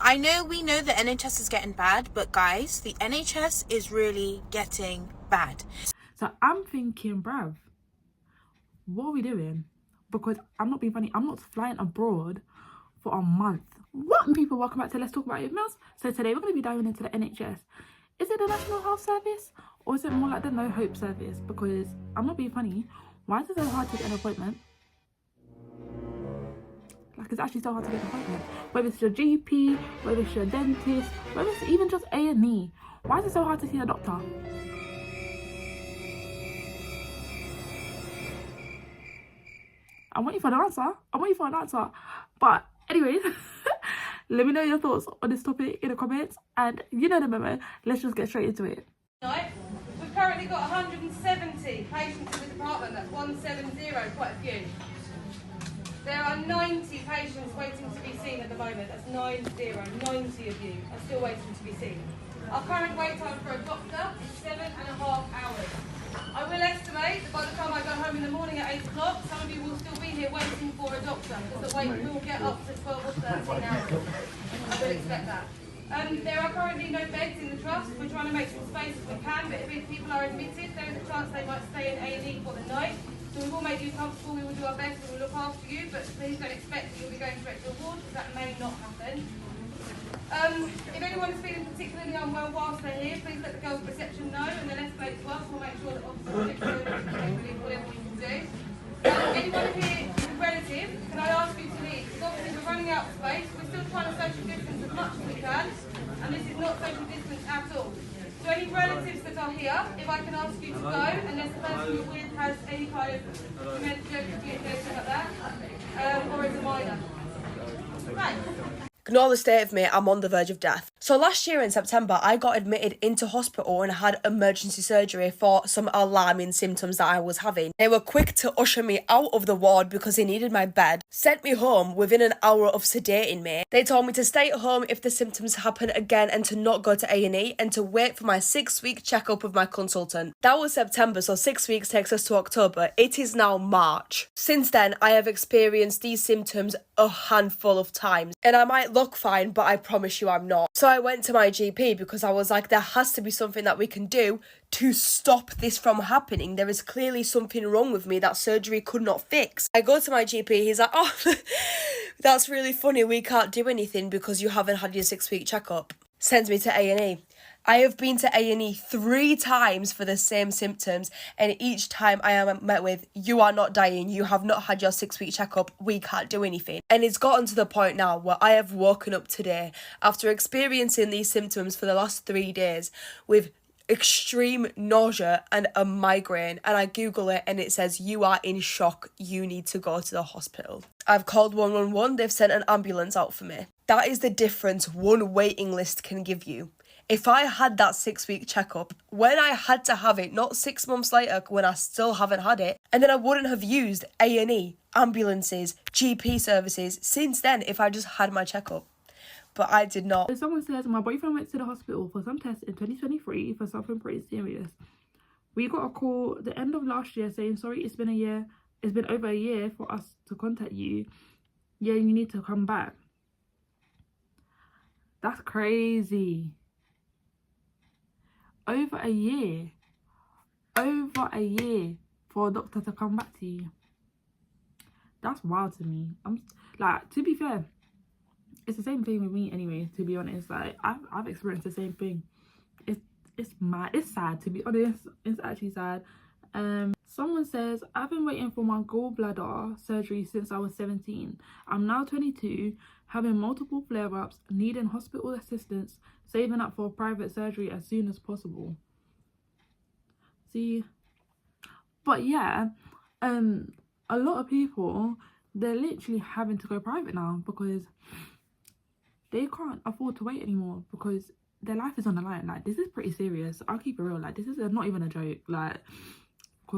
I know we know the NHS is getting bad, but guys, the NHS is really getting bad. So I'm thinking, bruv, what are we doing? Because I'm not being funny, I'm not flying abroad for a month. What, people, welcome back to Let's Talk About Emails. So today we're going to be diving into the NHS. Is it the National Health Service or is it more like the No Hope Service? Because I'm not being funny, why is it so hard to get an appointment? Like, it's actually so hard to get an appointment. Whether it's your GP, whether it's your dentist, whether it's even just A&E. Why is it so hard to see a doctor? I want you for an answer. But anyways, let me know your thoughts on this topic in the comments. And you know the memo. Let's just get straight into it. We've currently got 170 patients in the department. That's 170, quite a few. There are 90 patients waiting to be seen at the moment. That's 90 of you are still waiting to be seen. Our current wait time for a doctor is 7.5 hours. I will estimate that by the time I go home in the morning at 8 o'clock, some of you will still be here waiting for a doctor, because the wait will get up to 12 or 13 hours. I will expect that. There are currently no beds in the trust. We're trying to make some space if we can, but if people are admitted, there is a chance they might stay in A&E for the night. So we will make you comfortable, we will do our best, we will look after you, but please don't expect that you'll be going straight to a ward, because that may not happen. If anyone is feeling particularly unwell whilst they're here, please let the girls' reception know and then escalate to us. We'll make sure that officers take whatever we can do. Anyone here with a relative, can I ask you to leave? Because obviously we're running out of space. We're still trying to social distance as much as we can, and this is not social distance at all. So any relatives that are here, if I can ask you to go, unless the person you're with has any kind of dementia, anything like that, or is a minor. Right. Ignore the state of me, I'm on the verge of death. So last year in September, I got admitted into hospital and had emergency surgery for some alarming symptoms that I was having. They were quick to usher me out of the ward because they needed my bed, sent me home within an hour of sedating me. They told me to stay at home if the symptoms happen again and to not go to A&E and to wait for my 6-week checkup with my consultant. That was September, so 6 weeks takes us to October. It is now March. Since then, I have experienced these symptoms a handful of times, and I might look fine, but I promise you I'm not. So I went to my GP because I was like, there has to be something that we can do to stop this from happening. There is clearly something wrong with me that surgery could not fix. I go to my GP, he's like, oh, that's really funny, we can't do anything because you haven't had your 6-week checkup. Sends me to A&E. I have been to A&E 3 times for the same symptoms, and each time I am met with, you are not dying, you have not had your 6-week checkup, we can't do anything. And it's gotten to the point now where I have woken up today after experiencing these symptoms for the last 3 days with extreme nausea and a migraine, and I Google it and it says, you are in shock, you need to go to the hospital. I've called 111, they've sent an ambulance out for me. That is the difference one waiting list can give you. If I had that 6-week checkup, when I had to have it, not 6 months later when I still haven't had it, and then I wouldn't have used A&E, ambulances, GP services since then if I just had my checkup. But I did not. Someone says, my boyfriend went to the hospital for some tests in 2023 for something pretty serious. We got a call at the end of last year saying, sorry, it's been over a year for us to contact you. Yeah, you need to come back. That's crazy. Over a year for a doctor to come back to you. That's wild to me. I'm like, to be fair, it's the same thing with me anyway, to be honest. Like, I've experienced the same thing. It's mad. It's sad, to be honest. It's actually sad. Someone says, I've been waiting for my gallbladder surgery since I was 17. I'm now 22, having multiple flare-ups, needing hospital assistance, saving up for private surgery as soon as possible. See? But yeah, a lot of people, they're literally having to go private now because they can't afford to wait anymore because their life is on the line. Like, this is pretty serious. I'll keep it real. Like, this is not even a joke. Like,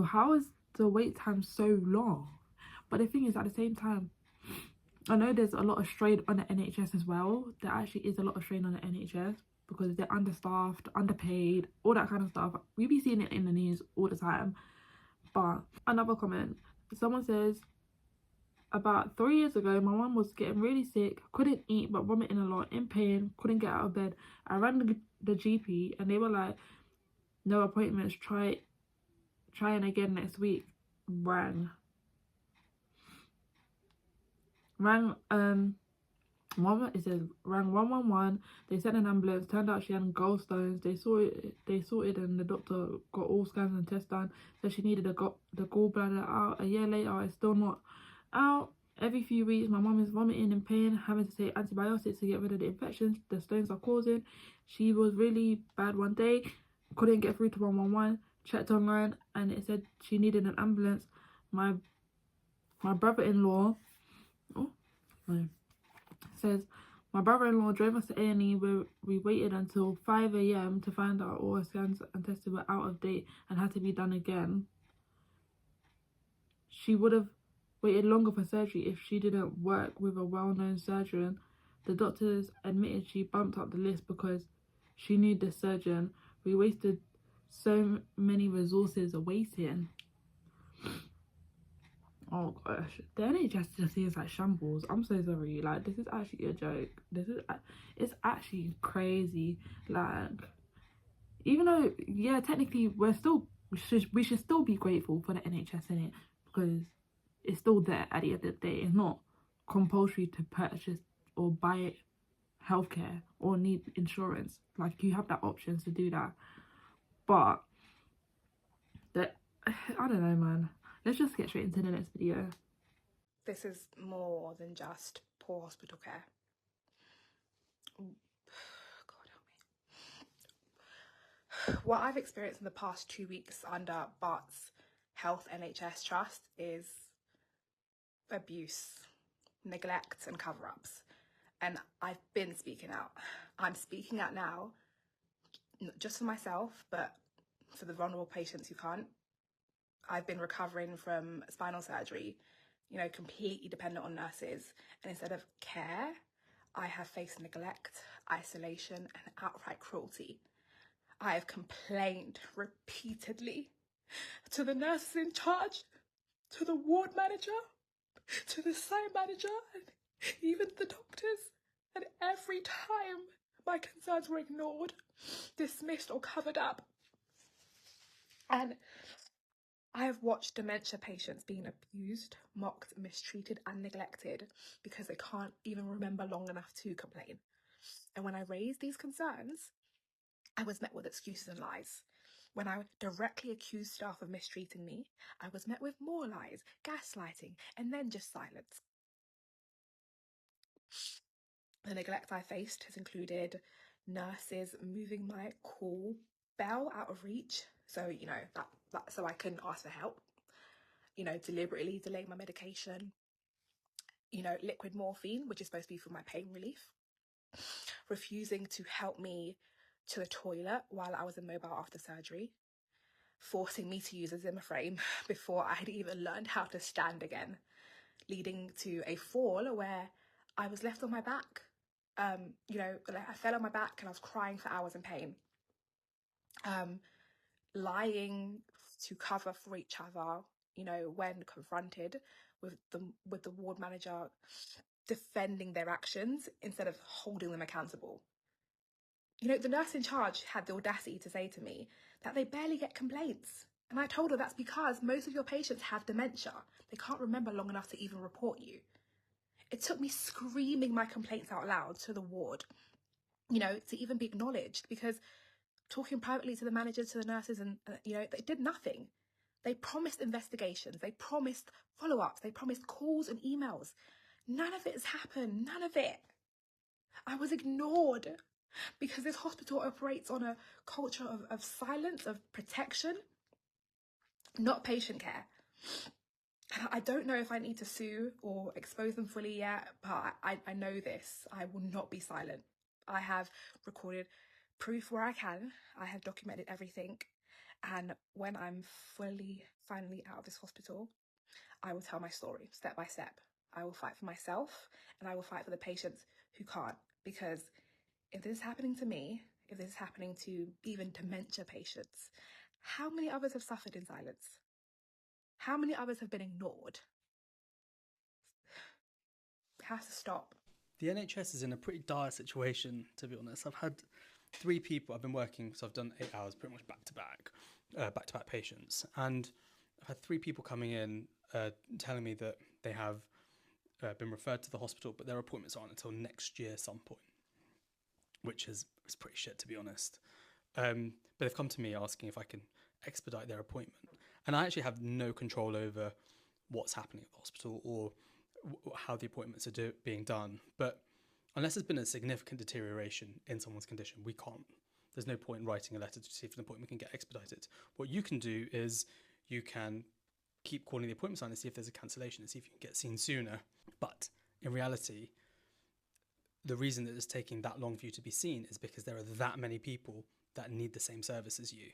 how is the wait time so long? But the thing is, at the same time, I know there's a lot of strain on the NHS as well. There actually is a lot of strain on the NHS because they're understaffed, underpaid, all that kind of stuff. We be seeing it in the news all the time. But another comment, someone says, about 3 years ago, my mum was getting really sick, couldn't eat but vomiting a lot, in pain, couldn't get out of bed. I rang the GP and they were like, no appointments, trying again next week. Rang 111. They sent an ambulance. Turned out she had gallstones. They sorted and the doctor got all scans and tests done. Said she needed the gallbladder out. A year later, it's still not out. Every few weeks, my mum is vomiting in pain, having to take antibiotics to get rid of the infections the stones are causing. She was really bad one day, couldn't get through to 111. Checked online and it said she needed an ambulance. My brother-in-law, says my brother-in-law drove us to A&E where we waited until 5 a.m. to find out all our scans and tests were out of date and had to be done again. She would have waited longer for surgery if she didn't work with a well-known surgeon. The doctors admitted she bumped up the list because she knew the surgeon. We wasted so many resources waiting. Oh gosh, the NHS just seems like shambles. I'm so sorry. Like, this is actually a joke. It's actually crazy. Like, even though, yeah, technically we should still be grateful for the NHS in it, because it's still there at the end of the day. It's not compulsory to purchase or buy healthcare or need insurance. Like, you have that option to do that. But I don't know, man. Let's just get straight into the next video. This is more than just poor hospital care. God help me. What I've experienced in the past 2 weeks under Bart's Health NHS Trust is abuse, neglect and cover-ups. And I've been speaking out. I'm speaking out now, not just for myself, but for the vulnerable patients who can't. I've been recovering from spinal surgery, completely dependent on nurses. And instead of care, I have faced neglect, isolation, and outright cruelty. I have complained repeatedly to the nurses in charge, to the ward manager, to the site manager, and even the doctors. And every time my concerns were ignored, dismissed, or covered up. And I have watched dementia patients being abused, mocked, mistreated and neglected because they can't even remember long enough to complain. And when I raised these concerns, I was met with excuses and lies. When I directly accused staff of mistreating me, I was met with more lies, gaslighting, and then just silence. The neglect I faced has included nurses moving my call bell out of reach, so so I couldn't ask for help. Deliberately delay my medication. Liquid morphine, which is supposed to be for my pain relief. Refusing to help me to the toilet while I was immobile after surgery. Forcing me to use a Zimmer frame before I had even learned how to stand again. Leading to a fall where I was left on my back. I fell on my back and I was crying for hours in pain. Lying to cover for each other, when confronted with the ward manager, defending their actions instead of holding them accountable. The nurse in charge had the audacity to say to me that they barely get complaints. And I told her that's because most of your patients have dementia. They can't remember long enough to even report you. It took me screaming my complaints out loud to the ward, to even be acknowledged, because talking privately to the managers, to the nurses, and they did nothing. They promised investigations, they promised follow-ups, they promised calls and emails. None of it has happened, none of it. I was ignored because this hospital operates on a culture of silence, of protection, not patient care. I don't know if I need to sue or expose them fully yet, but I know this. I will not be silent. I have recorded proof where I can. I have documented everything. And when I'm finally out of this hospital, I will tell my story step by step. I will fight for myself and I will fight for the patients who can't. Because if this is happening to me, if this is happening to even dementia patients, how many others have suffered in silence? How many others have been ignored? has to stop. The NHS is in a pretty dire situation, to be honest. I've had 3 people, I've been working, so I've done 8 hours pretty much back to back patients. And I've had 3 people coming in telling me that they have been referred to the hospital, but their appointments aren't until next year some point, which is pretty shit, to be honest. But they've come to me asking if I can expedite their appointment. And I actually have no control over what's happening at the hospital or how the appointments are being done. But unless there's been a significant deterioration in someone's condition, we can't. There's no point in writing a letter to see if an appointment can get expedited. What you can do is you can keep calling the appointment sign and see if there's a cancellation and see if you can get seen sooner. But in reality, the reason that it's taking that long for you to be seen is because there are that many people that need the same service as you.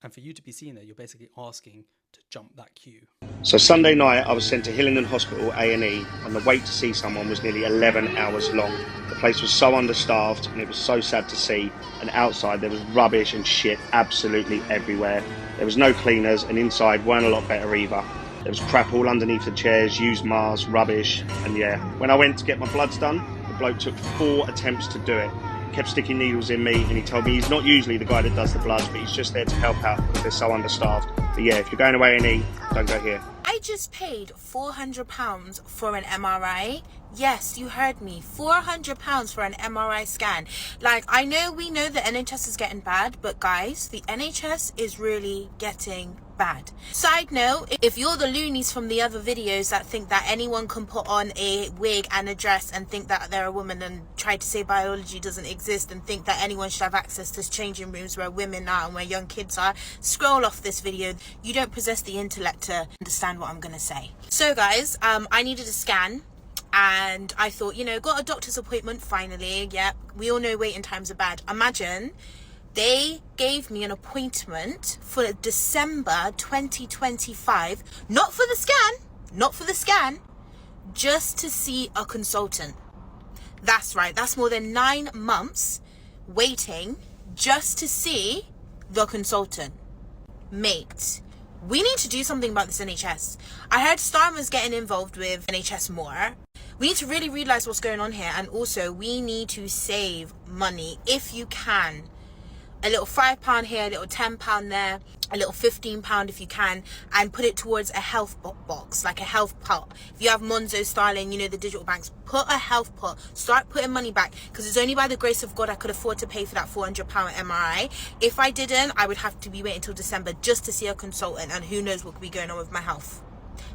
And for you to be seen there, you're basically asking to jump that queue. So Sunday night, I was sent to Hillingdon Hospital A&E, and the wait to see someone was nearly 11 hours long. The place was so understaffed, and it was so sad to see. And outside, there was rubbish and shit absolutely everywhere. There was no cleaners, and inside weren't a lot better either. There was crap all underneath the chairs, used masks, rubbish, and yeah. When I went to get my bloods done, the bloke took 4 attempts to do it. Kept sticking needles in me, and he told me he's not usually the guy that does the bloods, but he's just there to help out because they're so understaffed. But yeah, if you're going to A&E, don't go here. I just paid £400 for an MRI. Yes, you heard me. £400 for an MRI scan. Like, we know the NHS is getting bad, but guys, the NHS is really getting bad. Side note, if you're the loonies from the other videos that think that anyone can put on a wig and a dress and think that they're a woman and try to say biology doesn't exist and think that anyone should have access to changing rooms where women are and where young kids are, scroll off this video. You don't possess the intellect to understand what I'm gonna say. So guys, I needed a scan. And I thought, got a doctor's appointment finally. Yep, we all know waiting times are bad. Imagine they gave me an appointment for December 2025, not for the scan, just to see a consultant. That's right, that's more than 9 months waiting just to see the consultant. Mate, we need to do something about this NHS. I heard Starmer's getting involved with NHS more. We need to really realise what's going on here, and also we need to save money if you can. A little £5 here, a little £10 there, a little £15 if you can, and put it towards a health box, like a health pot. If you have Monzo styling, the digital banks, put a health pot, start putting money back, because it's only by the grace of God I could afford to pay for that £400 MRI. If I didn't, I would have to be waiting until December just to see a consultant, and who knows what could be going on with my health.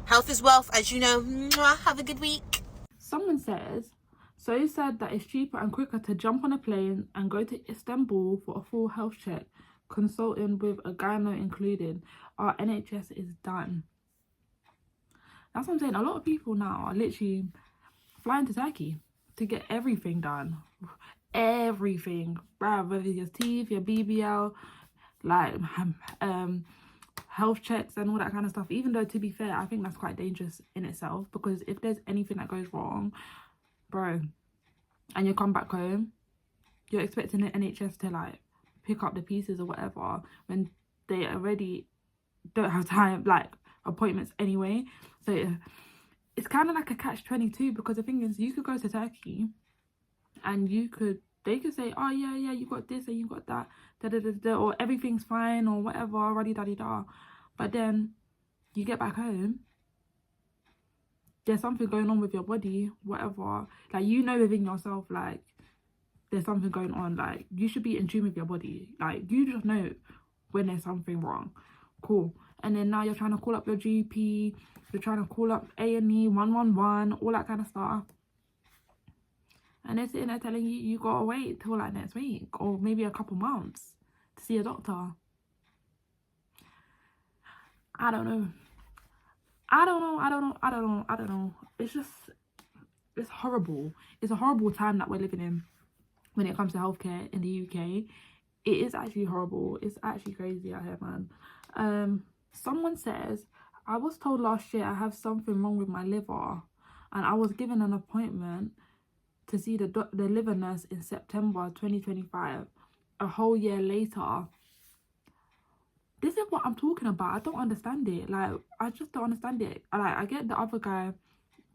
Health is wealth, as you know. Mwah, have a good week. Someone says, so said that it's cheaper and quicker to jump on a plane and go to Istanbul for a full health check, consulting with a gyno included. Our NHS is done. That's what I'm saying. A lot of people now are literally flying to Turkey to get everything done. Everything. Bruh, whether it's your teeth, your BBL, like health checks and all that kind of stuff. Even though, to be fair, I think that's quite dangerous in itself, because if there's anything that goes wrong, bro, and you come back home, you're expecting the NHS to like pick up the pieces or whatever when they already don't have time, like appointments anyway. So it's kind of like a catch-22, because the thing is, you could go to Turkey and they could say, oh yeah, you got this and you got that, or everything's fine or whatever, ruddy-duddy-da. But then you get back home, there's something going on with your body, whatever. Like, within yourself, like, there's something going on. Like, you should be in tune with your body. Like, you just know when there's something wrong. Cool. And then now you're trying to call up your GP, you're trying to call up A&E, 111, all that kind of stuff. And they're sitting there telling you, you gotta wait till like next week or maybe a couple months to see a doctor. I don't know. It's horrible. It's a horrible time that we're living in when it comes to healthcare in the UK. It is actually horrible. It's actually crazy out here, man. Someone says, I was told last year I have something wrong with my liver, and I was given an appointment to see the liver nurse in September 2025. A whole year later. This is what I'm talking about. I don't understand it. Like, I just don't understand it. Like, I get the other guy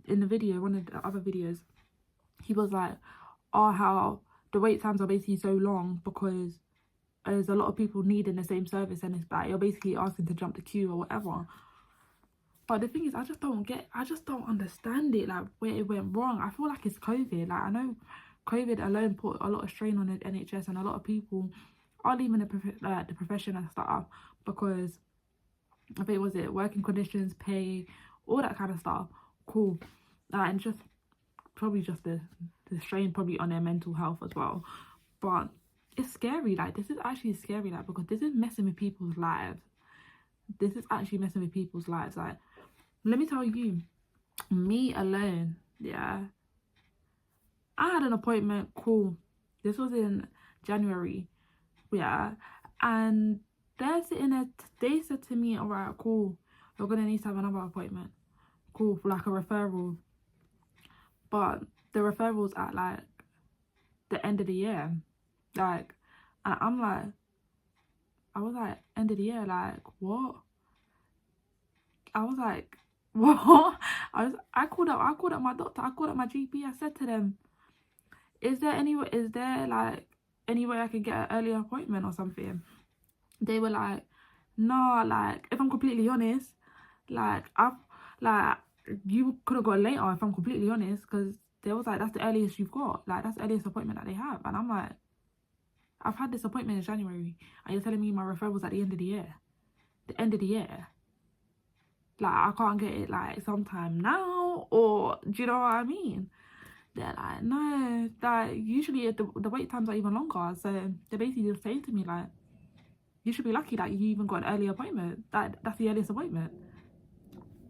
in the video, one of the other videos, he was like, oh, how the wait times are basically so long because there's a lot of people needing the same service, and it's like you're basically asking to jump the queue or whatever. But the thing is, I just don't understand it, like where it went wrong. I feel like it's COVID. Like I know COVID alone put a lot of strain on the NHS, and a lot of people are leaving the profession and stuff because I think was it working conditions, pay, all that kind of stuff. Cool, and just probably just the strain probably on their mental health as well. But it's scary. Like this is actually scary. Like because this is messing with people's lives. This is actually messing with people's lives. Like let me tell you, me alone, yeah, I had an appointment. Cool, this was in January, yeah, and they're sitting there. They said to me, all right, cool, you're gonna need to have another appointment, cool, for like a referral, but the referral's at like the end of the year, like, and I'm like, I was like, end of the year, like what? I was like, what? I called up my doctor, I called up my GP. I said to them, is there like any way I could get an earlier appointment or something? They were like, no, like if I'm completely honest, like you could have got later if I'm completely honest, because they was like, that's the earliest you've got, like that's the earliest appointment that they have. And I'm like, I've had this appointment in January and you're telling me my referral's at the end of the year. The end of the year. Like I can't get it like sometime now, or do you know what I mean? They're like, no, like usually the wait times are even longer. So they're basically just saying to me like, you should be lucky that you even got an early appointment. That's the earliest appointment.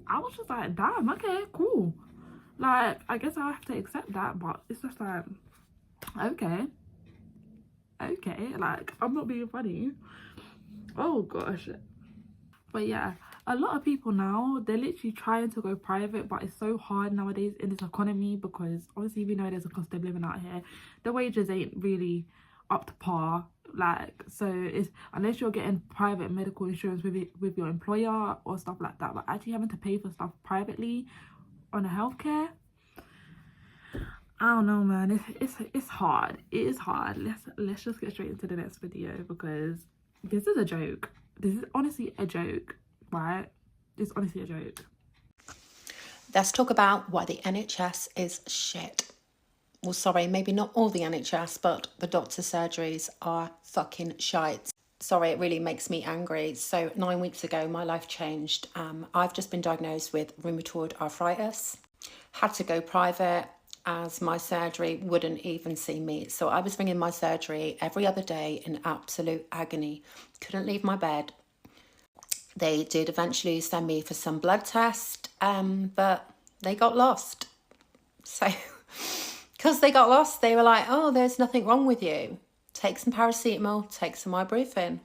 I was just like, damn, okay, cool. Like, I guess I have to accept that, but it's just like, okay, like, I'm not being funny. Oh, gosh. But yeah, a lot of people now, they're literally trying to go private, but it's so hard nowadays in this economy because obviously we know there's a cost of living out here. The wages ain't really up to par. Like, so it's unless you're getting private medical insurance with your employer or stuff like that, but actually having to pay for stuff privately on a healthcare, I don't know, man. It's hard. It is hard. Let's just get straight into the next video because this is a joke. This is honestly a joke, right? It's honestly a joke. Let's talk about why the NHS is shit. Well, sorry, maybe not all the NHS, but the doctor's surgeries are fucking shite. Sorry, it really makes me angry. So 9 weeks ago, my life changed. I've just been diagnosed with rheumatoid arthritis. Had to go private as my surgery wouldn't even see me. So I was ringing my surgery every other day in absolute agony. Couldn't leave my bed. They did eventually send me for some blood test, but they got lost. So because they got lost, they were like, oh, there's nothing wrong with you. Take some paracetamol, take some ibuprofen.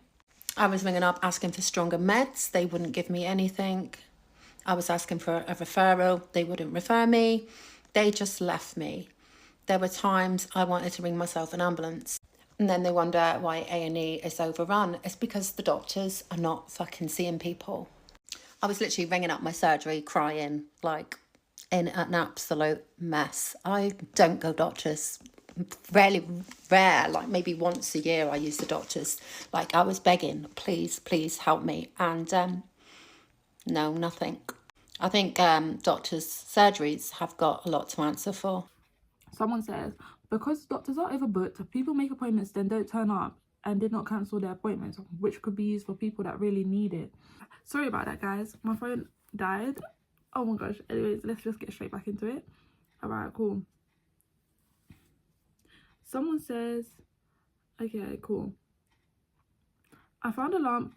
I was ringing up asking for stronger meds. They wouldn't give me anything. I was asking for a referral. They wouldn't refer me. They just left me. There were times I wanted to ring myself an ambulance. And then they wonder why A&E is overrun. It's because the doctors are not fucking seeing people. I was literally ringing up my surgery, crying, like in an absolute mess. I don't go doctors. Rare, like maybe once a year I use the doctors. Like I was begging, please help me. And no, nothing. I think doctors' surgeries have got a lot to answer for. Someone says, because doctors are overbooked, people make appointments then don't turn up and did not cancel their appointments, which could be used for people that really need it. Sorry about that, guys. My phone died. Oh my gosh. Anyways, let's just get straight back into it. Alright, cool. Someone says, okay, cool. I found a lump,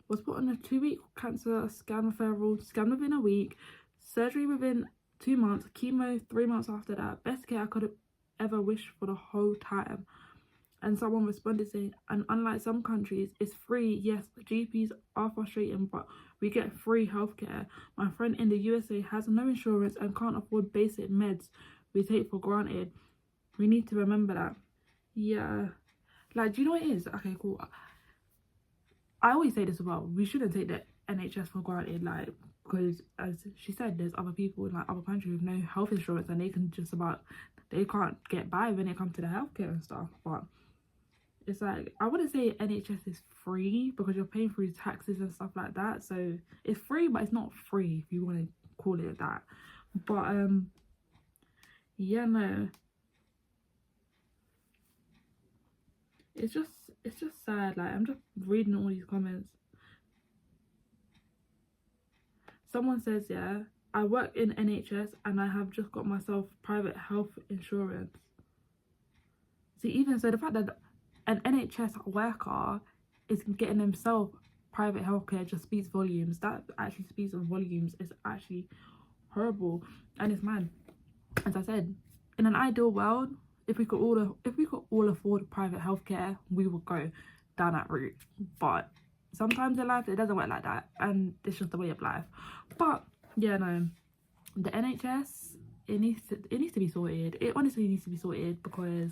was put on a 2-week cancer scan referral, scan within a week, surgery within 2 months, chemo 3 months after that. Best care I could have ever wished for the whole time. And someone responded saying, and unlike some countries, it's free. Yes, GPs are frustrating, but we get free healthcare. My friend in the USA has no insurance and can't afford basic meds we take for granted. We need to remember that. Yeah. Like, do you know what it is? Okay, cool. I always say this as well. We shouldn't take the NHS for granted, like, because as she said, there's other people in like other countries with no health insurance, and they can't get by when it comes to the healthcare and stuff. But it's like, I wouldn't say NHS is free because you're paying through taxes and stuff like that. So it's free, but it's not free if you want to call it that. But yeah, no, it's just sad. Like, I'm just reading all these comments. Someone says, yeah, I work in NHS and I have just got myself private health insurance. See, even so, the fact that an NHS worker is getting themselves private healthcare just speaks volumes. That actually speaks volumes. It's actually horrible, and it's mad. As I said, in an ideal world, if we could all afford private healthcare, we would go down that route. But sometimes in life it doesn't work like that, and it's just the way of life. But yeah, no, the NHS, it needs to be sorted. It honestly needs to be sorted, because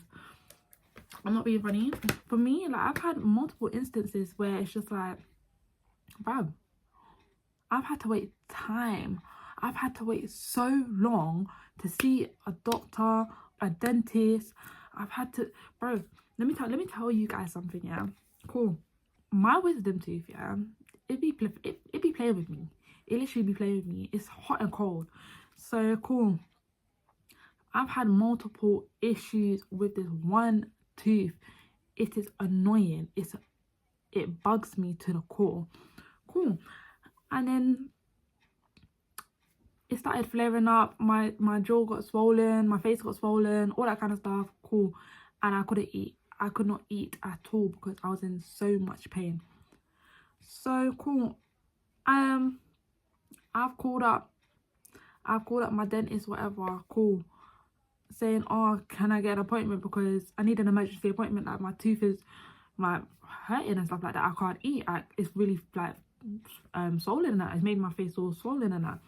I'm not being funny. For me, like, I've had multiple instances where it's just like, bruv, I've had to wait time. I've had to wait so long to see a doctor, a dentist. I've had to, bro, let me tell you guys something, yeah? Cool. My wisdom tooth, yeah, it be playing with me. It literally be playing with me. It's hot and cold. So cool. I've had multiple issues with this one tooth. It is annoying. It bugs me to the core. Cool. And then it started flaring up. My jaw got swollen, my face got swollen, all that kind of stuff. Cool. And I couldn't eat. I could not eat at all because I was in so much pain. So cool. I've called up my dentist, whatever, cool, saying, oh, can I get an appointment because I need an emergency appointment, like my tooth is like hurting and stuff like that. I can't eat. It's really like swollen and that. It's made my face all swollen and that.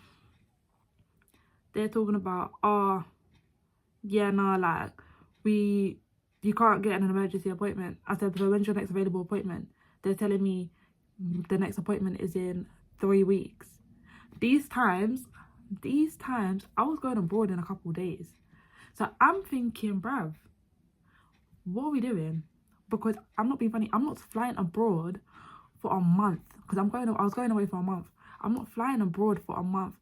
They're talking about, oh yeah, no, like you can't get an emergency appointment. I said, so when's your next available appointment? They're telling me the next appointment is in 3 weeks. These times I was going abroad in a couple of days. So I'm thinking, bruv, what are we doing? Because I'm not being funny, I'm not flying abroad for a month, because I was going away for a month. I'm not flying abroad for a month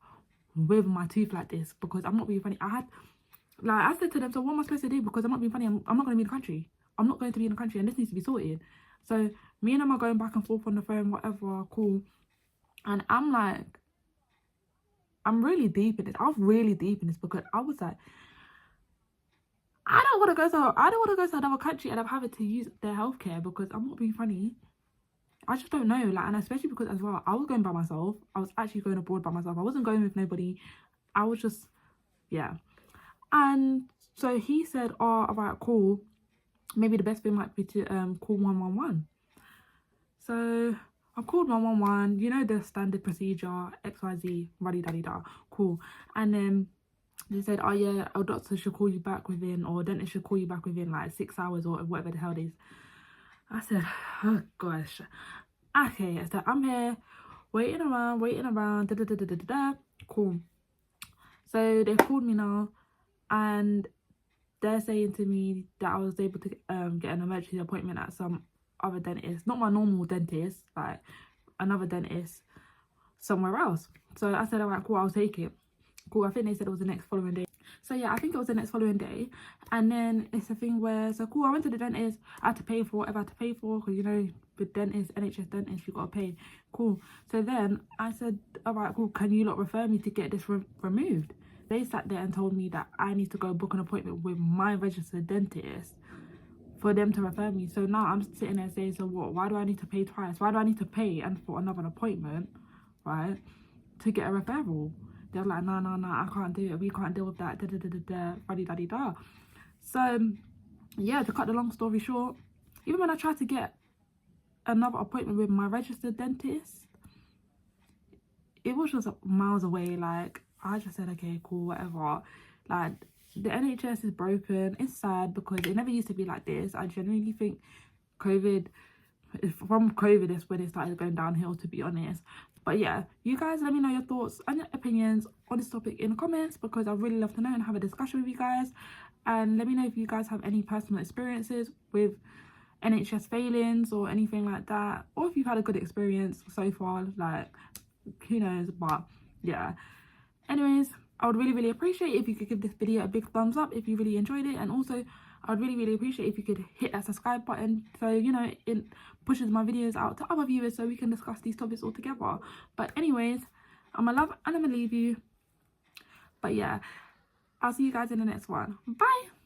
with my tooth like this, because I'm not being funny. I said to them, so what am I supposed to do? Because I'm not being funny, I'm not going to be in the country. I'm not going to be in the country, and this needs to be sorted. So me and them are going back and forth on the phone, whatever, cool. And I'm like, I'm really deep in this. I was really deep in this because I was like, I don't want to go to another country and I'm having to use their healthcare, because I'm not being funny. I just don't know, like, and especially because as well, I was going by myself. I was actually going abroad by myself. I wasn't going with nobody. I was just, yeah. And so he said, oh, all right, cool. Maybe the best thing might be to call 111. So I called 111, you know, the standard procedure, XYZ, ruddy-duddy-da, cool. And then they said, oh yeah, our doctor should call you back within, or dentist should call you back within like 6 hours or whatever the hell it is. I said, oh gosh. Okay, so I'm here waiting around, da-da-da-da-da-da, cool. So they called me now, and they're saying to me that I was able to get an emergency appointment at some other dentist, not my normal dentist, like another dentist somewhere else. So I said, all right, cool, I'll take it. Cool, I think they said it was the next following day. So yeah, I think it was the next following day. And then it's a thing where, so cool, I went to the dentist, I had to pay for whatever I had to pay for, because you know, with dentists, NHS dentists, you gotta pay. Cool. So then I said, all right, cool, can you not refer me to get this removed? They sat there and told me that I need to go book an appointment with my registered dentist for them to refer me. So now I'm sitting there saying, so what? Why do I need to pay twice? Why do I need to pay and for another appointment, right, to get a referral? They're like, no, I can't do it. We can't deal with that. Da-da-da-da-da. So yeah, to cut the long story short, even when I tried to get another appointment with my registered dentist, it was just miles away. Like, I just said, okay, cool, whatever. Like, the NHS is broken. It's sad because it never used to be like this. I genuinely think from COVID is when it started going downhill, to be honest. But yeah, you guys let me know your thoughts and your opinions on this topic in the comments, because I really love to know and have a discussion with you guys. And let me know if you guys have any personal experiences with NHS failings or anything like that, or if you've had a good experience so far, like, who knows. But yeah, anyways, I would really appreciate if you could give this video a big thumbs up if you really enjoyed it, and also I would really appreciate if you could hit that subscribe button, so you know it pushes my videos out to other viewers so we can discuss these topics all together. But anyways, I'm gonna love and I'm gonna leave you. But yeah, I'll see you guys in the next one. Bye.